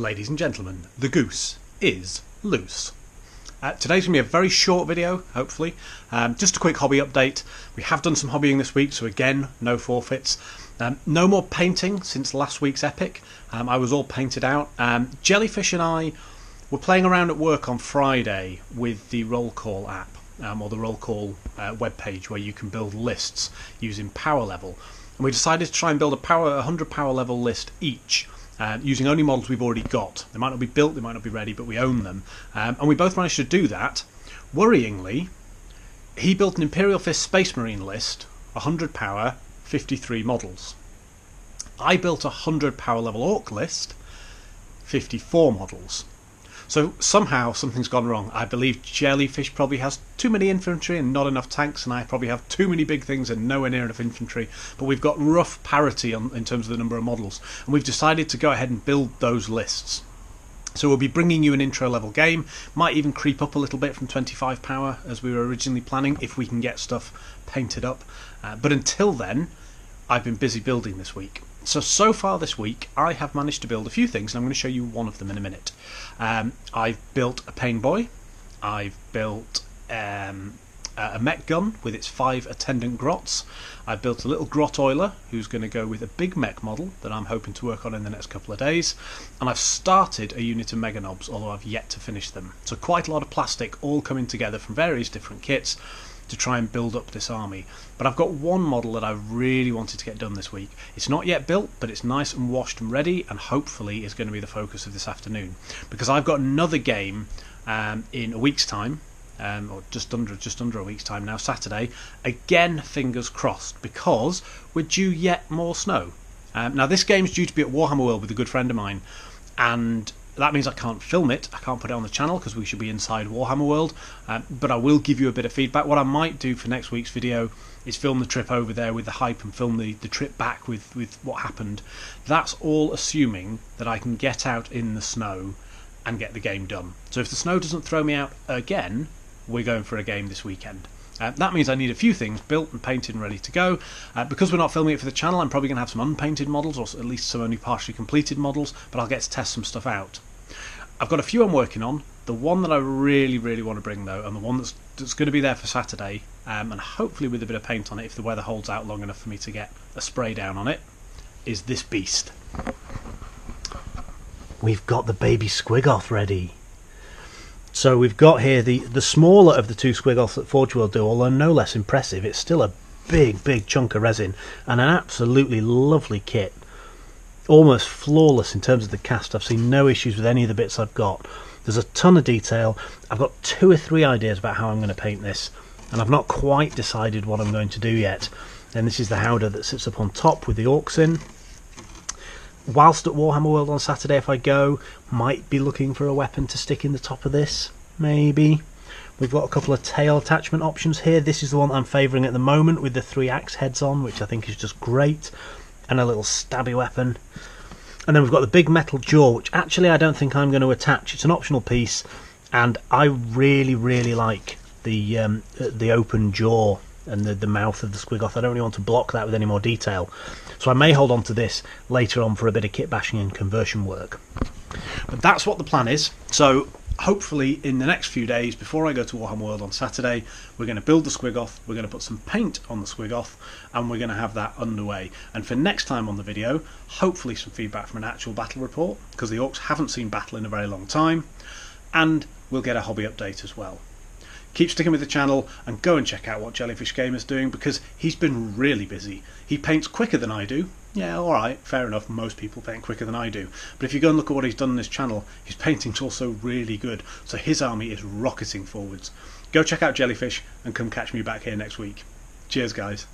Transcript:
Ladies and gentlemen, the goose is loose. Today's going to be a very short video, hopefully. Just a quick hobby update. We have done some hobbying this week, so again, no forfeits. No more painting since last week's epic. I was all painted out. Jellyfish and I were playing around at work on Friday with the roll call app, or the roll call webpage where you can build lists using power level. And we decided to try and build a 100 power level list each. Using only models we've already got. They might not be built, they might not be ready, but we own them. And we both managed to do that. Worryingly, he built an Imperial Fist Space Marine list, 100 power, 53 models. I built a 100 power level Orc list, 54 models. So somehow something's gone wrong. I believe Jellyfish probably has too many infantry and not enough tanks, and I probably have too many big things and nowhere near enough infantry. But we've got rough parity in terms of the number of models, and we've decided to go ahead and build those lists. So we'll be bringing you an intro level game, might even creep up a little bit from 25 power as we were originally planning if we can get stuff painted up. But until then, I've been busy building this week. So far this week I have managed to build a few things, and I'm going to show you one of them in a minute. I've built a pain boy, I've built a mech gun with its 5 attendant grots, I've built a little grot oiler who's going to go with a big mech model that I'm hoping to work on in the next couple of days, and I've started a unit of mega knobs, although I've yet to finish them. So quite a lot of plastic all coming together from various different kits to try and build up this army. But I've got one model that I really wanted to get done this week. It's not yet built, but it's nice and washed and ready, and hopefully is going to be the focus of this afternoon, because I've got another game in a week's time, or just under a week's time now, Saturday. Again, fingers crossed, because we're due yet more snow. Now this game's due to be at Warhammer World with a good friend of mine, and that means I can't film it, I can't put it on the channel because we should be inside Warhammer World, but I will give you a bit of feedback. What I might do for next week's video is film the trip over there with the hype and film the trip back with what happened. That's all assuming that I can get out in the snow and get the game done. So if the snow doesn't throw me out again, we're going for a game this weekend. That means I need a few things built and painted and ready to go. Because we're not filming it for the channel, I'm probably going to have some unpainted models, or at least some only partially completed models, but I'll get to test some stuff out. I've got a few I'm working on. The one that I really want to bring though, and the one that's going to be there for Saturday, and hopefully with a bit of paint on it if the weather holds out long enough for me to get a spray down on it, is this beast. We've got the baby Squigoth ready. So we've got here the smaller of the two Squigoths that forgeworld do, although no less impressive. It's still a big chunk of resin and an absolutely lovely kit. Almost flawless in terms of the cast. I've seen no issues with any of the bits I've got. There's a ton of detail. I've got 2 or 3 ideas about how I'm going to paint this, and I've not quite decided what I'm going to do yet. And this is the howdah that sits up on top with the orcs in. Whilst at Warhammer World on Saturday, if I go, might be looking for a weapon to stick in the top of this, maybe. We've got a couple of tail attachment options here. This is the one I'm favouring at the moment with the 3 axe heads on, which I think is just great. And a little stabby weapon. And then we've got the big metal jaw, which actually I don't think I'm going to attach. It's an optional piece, and I really like the open jaw and the mouth of the Squigoth. I don't really want to block that with any more detail, so I may hold on to this later on for a bit of kit bashing and conversion work. But that's what the plan is. So hopefully in the next few days before I go to Warhammer World on Saturday, we're going to build the Squigoth, we're going to put some paint on the Squigoth, and we're going to have that underway. And for next time on the video, hopefully some feedback from an actual battle report, because the orcs haven't seen battle in a very long time, and we'll get a hobby update as well. Keep sticking with the channel and go and check out what Jellyfish Gamer's doing, because he's been really busy. He paints quicker than I do. Yeah, alright, fair enough, most people paint quicker than I do. But if you go and look at what he's done on his channel, his painting's also really good. So his army is rocketing forwards. Go check out Jellyfish and come catch me back here next week. Cheers, guys.